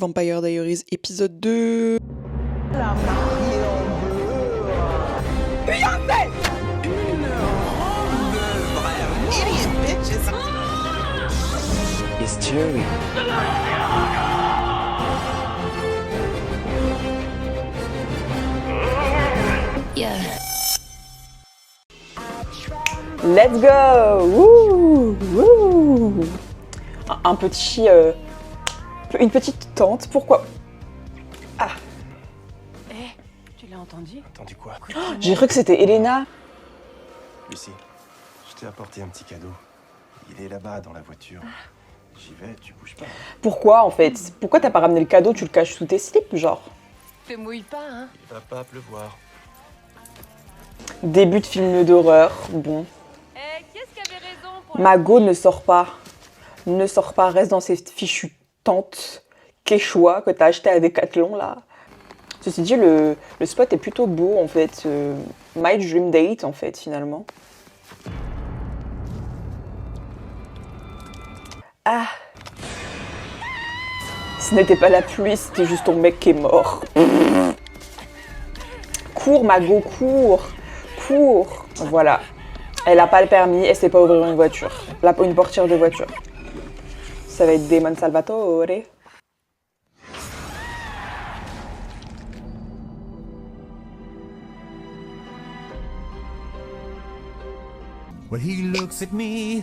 Vampire Diaries épisode 2. La mariée en bleu. Beyoncé! Une robe vraiment idiot bitches. It's Jerry. Yeah. Let's go! Wouh! Wouh! Un petit... une petite tente, pourquoi? Ah! Tu l'as entendu? Entendu quoi? J'ai cru que c'était Elena. Lucie, je t'ai apporté un petit cadeau. Il est là-bas dans la voiture. J'y vais, tu bouges pas. Pourquoi en fait? Pourquoi t'as pas ramené le cadeau, tu le caches sous tes slips, genre? Te mouille pas, hein? Il va pas pleuvoir. Début de film d'horreur, bon. Qu'est-ce qui avait raison pour Mago ne sort pas. Ne sort pas, reste dans ces fichues tentes quechua que t'as acheté à Decathlon là. Ceci dit, le spot est plutôt beau en fait. My Dream Date en fait finalement. Ah! Ce n'était pas la pluie, c'était juste ton mec qui est mort. Cours Mago, cours! Cours! Voilà. Elle a pas le permis, elle sait pas ouvrir une voiture. Une portière de voiture. Ça va être Damon Salvatore. Well, he looks at me,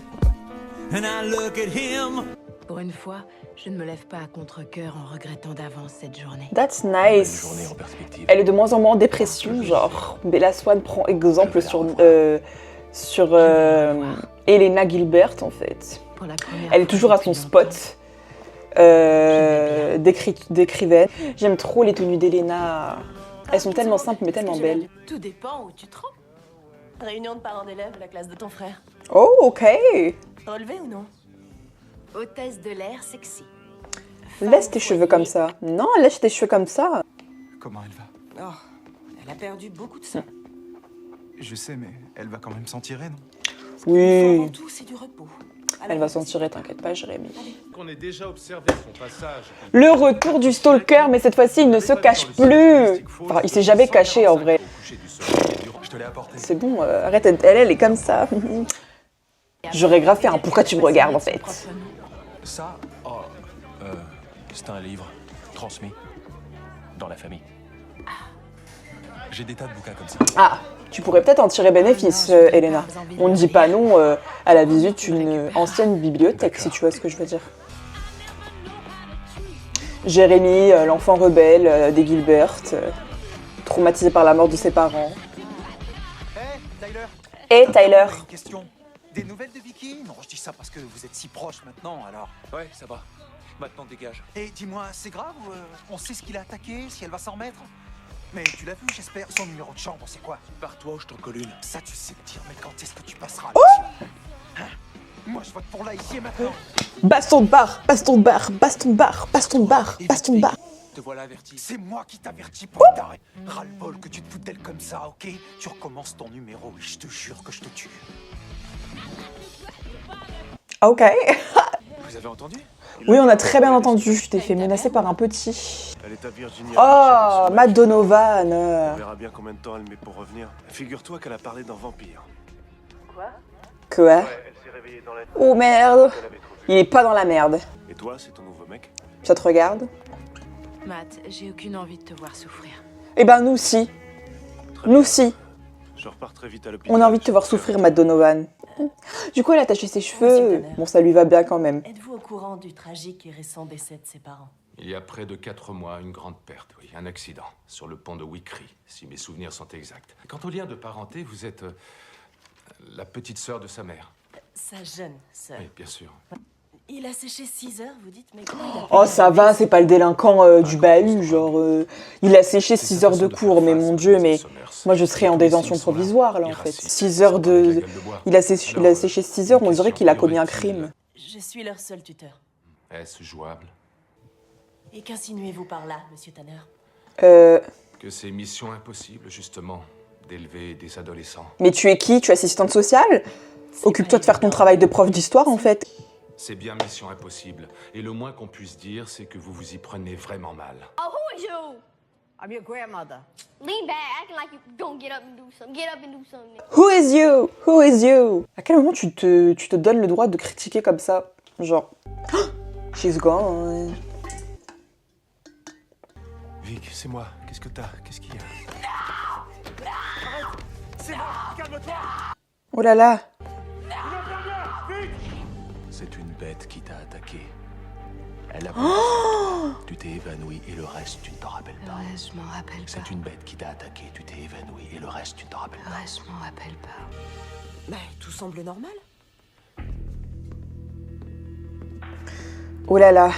and I look at him. Pour une fois, je ne me lève pas à contre-cœur en regrettant d'avance cette journée. That's Une nice. journée en perspective. Elle est de moins en moins en dépression, genre. Bella Swan prend exemple sur Elena Gilbert, en fait. Pour la première Elle est fois toujours à depuis son longtemps. spot d'écrivaine. J'aime trop les tenues d'Elena. Elles sont tellement simples, mais tellement belles. Tout dépend où tu te rends. Réunion de parents d'élèves, la classe de ton frère. Oh, ok. Relevé ou non? Hôtesse de l'air sexy. Laisse tes cheveux comme ça. Non, laisse tes cheveux comme ça. Comment elle va? Oh, elle a perdu beaucoup de sang. Je sais, mais elle va quand même s'en tirer, non? Oui. Avant tout, c'est du repos. Elle va s'en tirer, t'inquiète pas, Jérémy. Qu'on ait déjà observé son passage. Le retour du stalker, mais cette fois-ci, il ne se cache plus. Enfin, il s'est jamais caché, en vrai. Je te l'ai apporté. C'est bon, arrête, elle est comme ça. J'aurais grave fait un pourquoi tu me regardes, en fait. Ça, C'est un livre transmis dans la famille. j'ai des tas de bouquins comme ça. Ah, tu pourrais peut-être en tirer bénéfice, Elena. On ne dit pas non à la visite d'une ancienne bibliothèque, si tu vois ce que je veux dire. Jérémy, l'enfant rebelle des Gilbert, traumatisé par la mort de ses parents. Hé, Tyler! Et Tyler. Une question. Des nouvelles de Vicky? Non, je dis ça parce que vous êtes si proches maintenant, alors. Ouais, ça va. Maintenant, dégage. Et dis-moi, c'est grave ou on sait ce qu'il a attaqué, si elle va s'en remettre? Mais tu l'as vu, j'espère. Son numéro de chambre, c'est quoi? Pars-toi ou je t'en colle une. Ça, tu sais le dire, mais quand est-ce que tu passeras là-dessus? Hein? Moi, je vote pour là, ici et maintenant. Baston de bar, baston de bar, baston de bar, baston de bar, baston de bar. Te voilà averti. C'est moi qui t'avertis pour t'arrêter. Ras-le-bol que tu te foutes d'elle comme ça, ok? Tu recommences ton numéro et je te jure que je te tue. Ok. Vous avez entendu? Oui, on a très bien entendu. Je t'ai fait menacer par un petit. Elle est à Virginia. Oh, Matt Donovan. On verra bien combien de temps elle met pour revenir. Figure-toi qu'elle a parlé d'un vampire. Quoi? Elle s'est réveillée dans la nuit. Oh merde. Elle avait trop vu. Il est pas dans la merde. Et toi, c'est ton nouveau mec? Ça te regarde? Matt, j'ai aucune envie de te voir souffrir. Eh ben nous aussi. Nous aussi. Je repars très vite à l'hôpital. On a envie de te voir souffrir, Matt Donovan. Du coup, elle a attaché ses cheveux. Bon, ça lui va bien quand même. Êtes-vous au courant du tragique et récent décès de ses parents? Il y a près de 4 mois, une grande perte, oui. Un accident, sur le pont de Wickery, si mes souvenirs sont exacts. Quant au lien de parenté, vous êtes la petite sœur de sa mère. Sa jeune sœur. Oui, bien sûr. Il a séché 6 heures, vous dites? Mais comment il a pu Oh, ça va, c'est pas le délinquant du bahut, genre... il a séché 6 heures de cours, mais mon Dieu, mais... Moi, je serais en détention provisoire, là, en fait. 6 heures de... Il a séché 6 heures, on dirait qu'il a commis un crime. Je suis leur seul tuteur. Est-ce jouable? Et qu'insinuez-vous par là, monsieur Tanner? Que c'est mission impossible, justement, d'élever des adolescents. Mais tu es qui? Tu es assistante sociale? Occupe-toi de faire ton travail de prof d'histoire, en fait. C'est bien mission impossible. Et le moins qu'on puisse dire, c'est que vous vous y prenez vraiment mal. Oh, who is you? I'm your grandmother. Lean back, acting like you don't get up and do something. Get up and do something. Who is you? Who is you? À quel moment tu te donnes le droit de critiquer comme ça? Genre, she's gone. Vic, c'est moi. Qu'est-ce que t'as? Qu'est-ce qu'il y a? C'est moi, calme-toi. Oh là là. C'est une bête qui t'a attaqué. Elle a tu t'es évanoui et le reste, tu ne t'en rappelles pas. Ouais, je m'en rappelle pas. C'est une bête qui t'a attaqué, tu t'es évanoui et le reste, tu ne t'en rappelles pas. Ouais, je m'en rappelle pas. Bah, tout semble normal. Oh là là.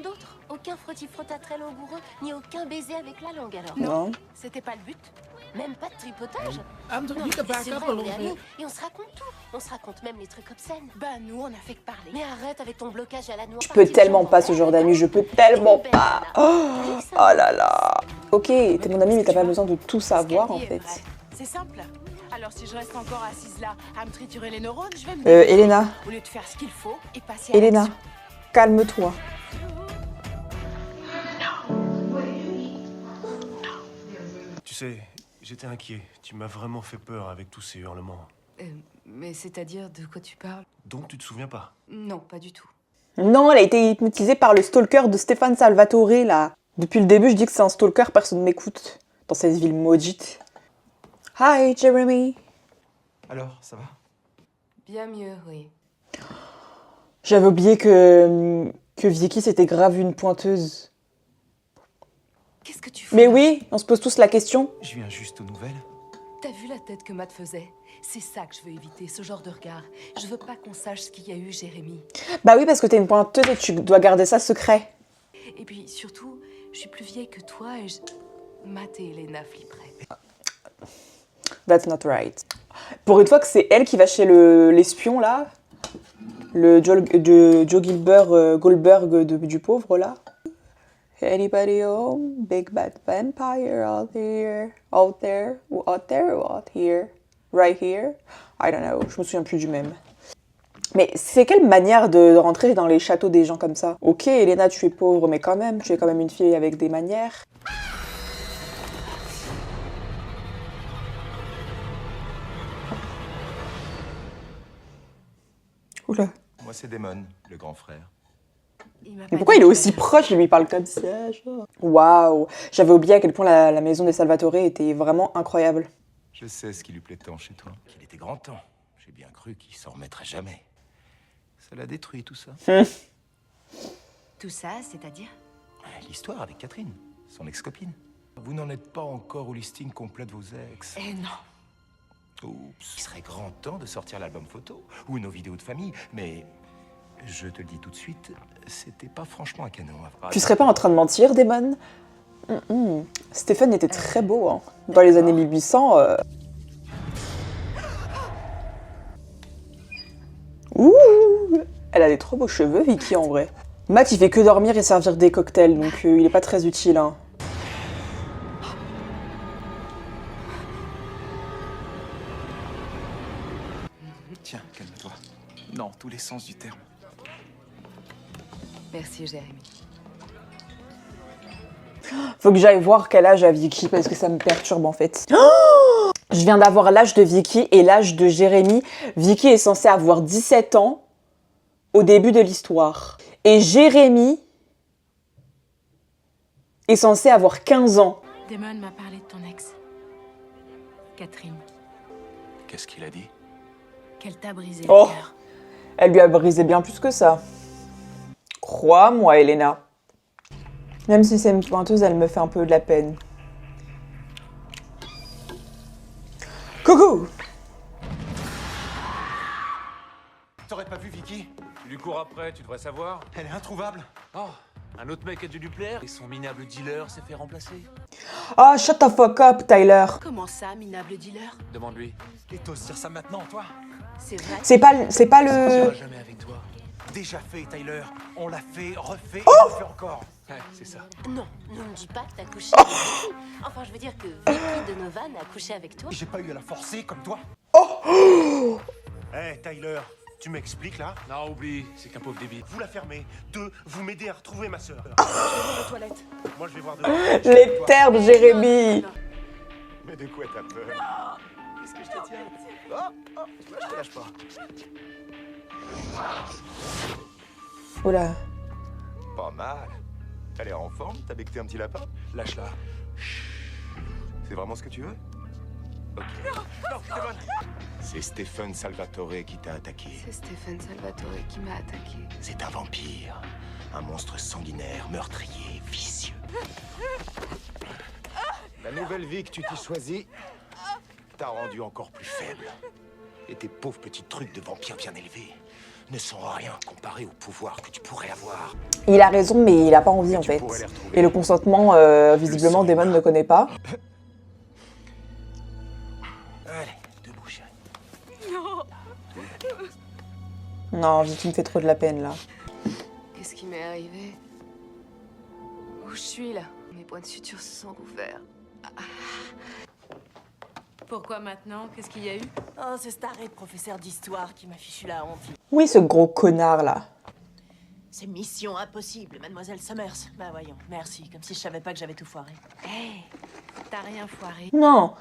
D'autres, aucun frottis-frotta très langoureux, ni aucun baiser avec la langue alors. Non. C'était pas le but. Même pas de tripotage. You can back C'est up vrai, a on est little amis bit. et on se raconte tout. On se raconte même les trucs obscènes. Bah nous, on a fait que parler. Mais arrête avec ton blocage à la noix. Je peux tellement pas ce genre d'amis, je peux tellement pas. Oh là là. Ok, t'es mon ami, mais t'as pas besoin de tout savoir en fait. C'est simple. Alors si je reste encore assise là à me triturer les neurones, je vais me Elena, au lieu de faire ce qu'il faut et passer à Elena, l'action. calme-toi. Tu sais, j'étais inquiet. Tu m'as vraiment fait peur avec tous ces hurlements. Mais c'est-à-dire, de quoi tu parles? Donc tu te souviens pas? Non, pas du tout. Non, elle a été hypnotisée par le stalker de Stéphane Salvatore là. Depuis le début, je dis que c'est un stalker, personne ne m'écoute. Dans cette ville maudite. Hi, Jeremy. Alors, ça va? Bien mieux, oui. J'avais oublié que Vicky c'était grave une pointeuse. Qu'est-ce que tu fais? Mais oui, on se pose tous la question. Je viens juste aux nouvelles. T'as vu la tête que Matt faisait? C'est ça que je veux éviter, ce genre de regard. Je veux pas qu'on sache ce qu'il y a eu, Jérémy. Bah oui, parce que t'es une pointeuse et tu dois garder ça secret. Et puis, surtout, je suis plus vieille que toi et Matt et Elena flipperaient. That's not right. Pour une fois que c'est elle qui va chez l'espion là, le Joe Goldberg du pauvre là. Anybody home? Big bad vampire out there, or out here, right here. I don't know, je me souviens plus du même. Mais c'est quelle manière de rentrer dans les châteaux des gens comme ça? Ok, Elena, tu es pauvre, mais quand même, tu es quand même une fille avec des manières. Oula. Moi, c'est Damon, le grand frère. Mais pourquoi il est aussi proche et lui parle comme ça, genre? Waouh! J'avais oublié à quel point la maison des Salvatore était vraiment incroyable. Je sais ce qui lui plaît tant chez toi. Qu'il était grand temps. J'ai bien cru qu'il s'en remettrait jamais. Ça l'a détruit, tout ça. Tout ça, c'est-à-dire? L'histoire avec Catherine, son ex-copine. Vous n'en êtes pas encore au listing complet de vos ex. Eh non. Oups. Il serait grand temps de sortir l'album photo ou nos vidéos de famille, mais je te le dis tout de suite, c'était pas franchement un canon. Tu serais pas en train de mentir, Damon? Stéphane était très beau, hein. Dans les années 1800. Ouh! Elle a des trop beaux cheveux, Vicky, en vrai. Matt, il fait que dormir et servir des cocktails, donc il est pas très utile, hein. Tiens, calme-toi. Dans tous les sens du terme. Merci, Jérémy. Faut que j'aille voir quel âge a Vicky, parce que ça me perturbe, en fait. Oh, je viens d'avoir l'âge de Vicky et l'âge de Jérémy. Vicky est censée avoir 17 ans au début de l'histoire. Et Jérémy est censé avoir 15 ans. Damon m'a parlé de ton ex. Catherine. Qu'est-ce qu'il a dit? Qu'elle t'a brisé Oh, le cœur. elle lui a brisé bien plus que ça. Crois-moi, Elena. Même si c'est une pointeuse, elle me fait un peu de la peine. Coucou! T'aurais pas vu Vicky? Tu lui cours après, tu devrais savoir. Elle est introuvable. Oh, un autre mec a du nucléaire et son minable dealer s'est fait remplacer. Ah, shut the fuck up, Tyler. Comment ça, minable dealer? Demande-lui. Et t'oses dire ça maintenant, toi? C'est vrai? C'est pas On le... ira jamais avec toi. Déjà fait, Tyler. On l'a fait, refait, et on le fait encore. Ouais, c'est ça. Non, ne me dis pas que t'as couché avec Vicky. Enfin, je veux dire que Vicky Donovan a couché avec toi. Et j'ai pas eu à la forcer comme toi. Hé, Tyler, Tu m'expliques là? Non, oublie, c'est qu'un pauvre débile. Vous la fermez. 2, vous m'aidez à retrouver ma sœur. aux toilettes. Moi je vais voir de... Les terres de Jérémy. Mais de quoi t'as peur? Qu'est-ce que je te tiens? Oh, je te lâche pas. Oula. Pas mal. Elle est en forme? T'as becté un petit lapin? Lâche-la. C'est vraiment ce que tu veux? Ok. Non, Stéphane. C'est Stéphane Salvatore qui t'a attaqué. C'est Stéphane Salvatore qui m'a attaqué. C'est un vampire. Un monstre sanguinaire, meurtrier, vicieux. La nouvelle vie que tu t'es choisie t'a rendu encore plus faible. Et tes pauvres petits trucs de vampire bien élevés ne sont rien comparés au pouvoir que tu pourrais avoir. Il a raison, mais il a pas envie en fait. Et le consentement, visiblement, Damon ne connaît pas. Allez, debout, chérie. Non, Vicky me fait trop de la peine là. Qu'est-ce qui m'est arrivé? Où je suis là? Mes points de suture se sont rouverts. Pourquoi maintenant? Qu'est-ce qu'il y a eu? Oh, ce staré de professeur d'histoire qui m'a fichu la honte. Oui, ce gros connard là. C'est mission impossible, mademoiselle Summers. Bah voyons, merci, comme si je savais pas que j'avais tout foiré. Hé, t'as rien foiré. Non,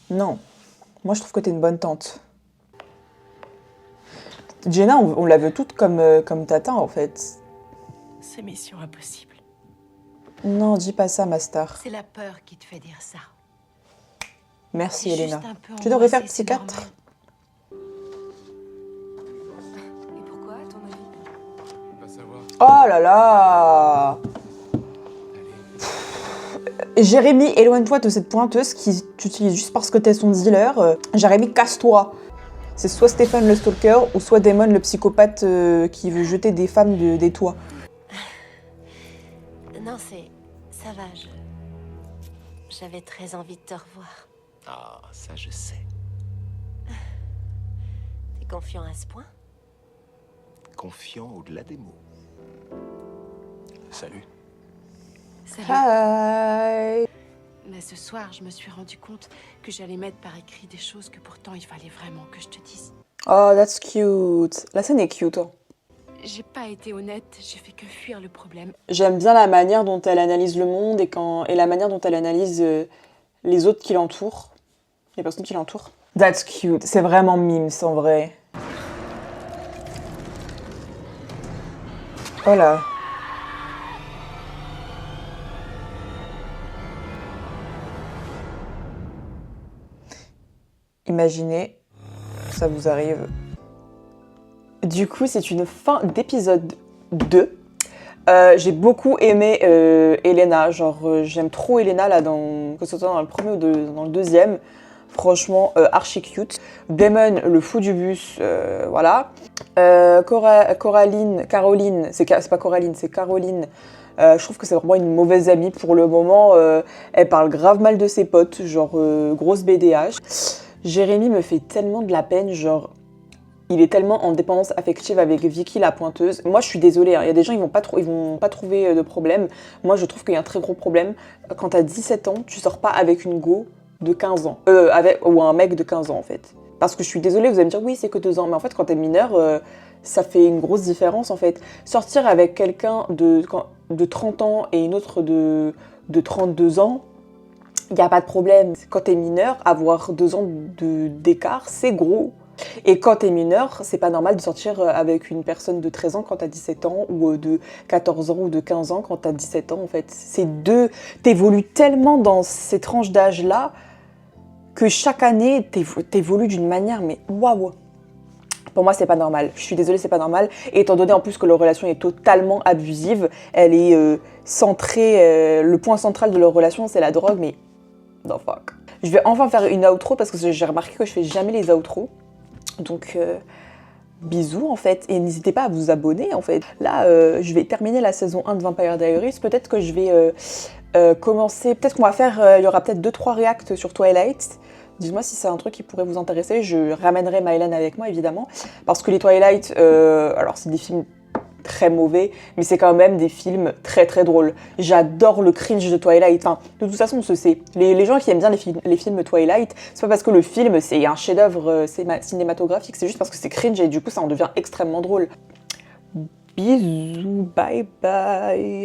non. Moi, je trouve que t'es une bonne tante. Jenna, on la veut toute comme tata, en fait. C'est mission impossible. Non, dis pas ça, ma star. C'est la peur qui te fait dire ça. Merci, C'est Elena. juste un peu Tu devrais faire angoissé, c'est psychiatre. Et pourquoi, à ton avis? Va savoir. Oh là là. Jérémy, éloigne-toi de cette pointeuse qui t'utilise juste parce que t'es son dealer. Jérémy, casse-toi. C'est soit Stéphane le stalker ou soit Damon le psychopathe qui veut jeter des femmes des toits. Non, ça va, j'avais très envie de te revoir. Ah, ça je sais. T'es confiant à ce point? Confiant au-delà des mots. Salut. Salut. Hi. Mais ce soir, je me suis rendu compte que j'allais mettre par écrit des choses que pourtant il fallait vraiment que je te dise. Oh, that's cute. La scène est cute. Hein. J'ai pas été honnête, j'ai fait que fuir le problème. J'aime bien la manière dont elle analyse le monde et la manière dont elle analyse les autres qui l'entourent. Les personnes qui l'entourent. That's cute. C'est vraiment mimes, en vrai. Oh là. Imaginez, ça vous arrive. Du coup, c'est une fin d'épisode 2. J'ai beaucoup aimé Elena, genre j'aime trop Elena là, que ce soit dans le premier ou dans le deuxième. Franchement, archi cute. Damon, le fou du bus, voilà. Caroline, c'est pas Coraline, c'est Caroline. Je trouve que c'est vraiment une mauvaise amie pour le moment. Elle parle grave mal de ses potes, genre grosse BDH. Jérémy me fait tellement de la peine, genre il est tellement en dépendance affective avec Vicky la pointeuse. Moi je suis désolée, hein, il y a des gens ils vont pas trouver de problème. Moi je trouve qu'il y a un très gros problème. Quand t'as 17 ans, tu sors pas avec une go de 15 ans. Ou un mec de 15 ans en fait. Parce que je suis désolée, vous allez me dire oui c'est que 2 ans. Mais en fait quand t'es mineur, ça fait une grosse différence en fait. Sortir avec quelqu'un de 30 ans et une autre de 32 ans, il n'y a pas de problème. Quand t'es mineur, avoir 2 ans d'écart, c'est gros. Et quand t'es mineur, c'est pas normal de sortir avec une personne de 13 ans quand t'as 17 ans, ou de 14 ans ou de 15 ans quand t'as 17 ans en fait. T'évolues tellement dans ces tranches d'âge-là que chaque année, t'évolues d'une manière, mais waouh! Pour moi, c'est pas normal. Je suis désolée, c'est pas normal. Et étant donné en plus que leur relation est totalement abusive, elle est centrée, le point central de leur relation, c'est la drogue, mais no fuck. Je vais enfin faire une outro parce que j'ai remarqué que je fais jamais les outros. Donc, bisous en fait. Et n'hésitez pas à vous abonner en fait. Là, je vais terminer la saison 1 de Vampire Diaries. Peut-être que je vais commencer... Peut-être qu'on va faire... il y aura peut-être 2-3 reacts sur Twilight. Dites-moi si c'est un truc qui pourrait vous intéresser. Je ramènerai Mylan avec moi évidemment. Parce que les Twilight, alors c'est des films très mauvais, mais c'est quand même des films très très drôles. J'adore le cringe de Twilight. Enfin, de toute façon, on se sait. Les gens qui aiment bien les films Twilight, c'est pas parce que le film c'est un chef-d'œuvre cinématographique, c'est juste parce que c'est cringe et du coup ça en devient extrêmement drôle. Bisous, bye bye.